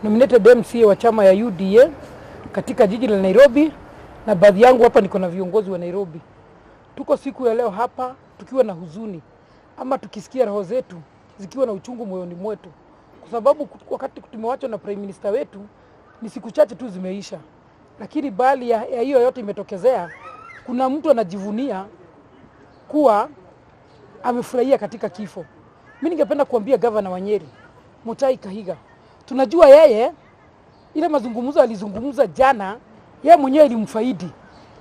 nominated MCA wa chama ya UDA katika jiji la Nairobi, na baadhi yangu hapa niko na viongozi wa Nairobi. Tuko siku ya leo hapa tukiwa na huzuni ama tukisikia roho zetu zikiwa na uchungu moyoni mwetu, kwa sababu wakati tumewachwa na Prime Minister wetu ni siku chache tu zimeisha, lakini bali ya hiyo yote imetokezea, kuna mtu anajivunia kuwa amefurahia katika kifo. Mimi ningependa kuambia Governor wa Nyeri, Mutahi Kahiga, tunajua yeye ile mazungumzo alizungumza jana, yeye mwenyewe ilimfaidi,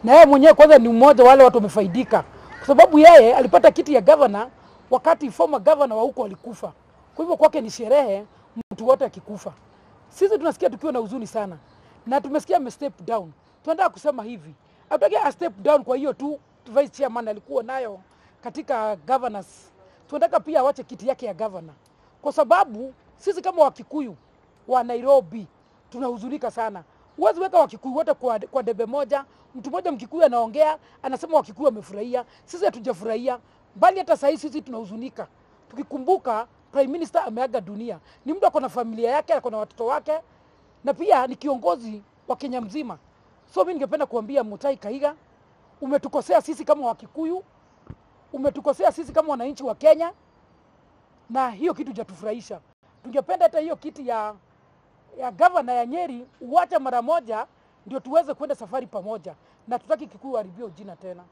na yeye mwenyewe kwanza ni mmoja wale watu wamefaidika, kwa sababu yeye alipata kiti ya governor wakati former governor wa huko alikufa. Kwa hivyo kwake ni sherehe mtu wote akikufa. Sisi tunasikia tukiwa na huzuni sana, na tumesikia ame step down. Tunataka kusema hivi, hatutaki a step down kwa hiyo tu vice chairman alikuwa nayo katika governors. Tunataka pia awache kiti yake ya governor, kwa sababu sisi kama Wakikuyu wa Nairobi tunahuzunika sana. Huwezi weka Wakikuyu wote kwa debe moja. Mtu mmoja Mkikuyu anaongea anasema Wakikuyu wamefurahia, sisi hatujafurahia, bali hata sasa sisi tunahuzunika tukikumbuka Prime Minister ameaga dunia. Ni mtu akona familia yake, akona watoto wake, na pia ni kiongozi wa Kenya mzima. So mimi ningependa kuambia Mutahi Kahiga, umetukosea sisi kama Wakikuyu, umetukosea sisi kama wananchi wa Kenya, na hiyo kitu hajatufurahisha. Tungependa hata hiyo kiti ya governor ya Nyeri uache mara moja, ndio tuweze kwenda safari pamoja, na tutaki Kikuyu haribio jina tena.